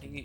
30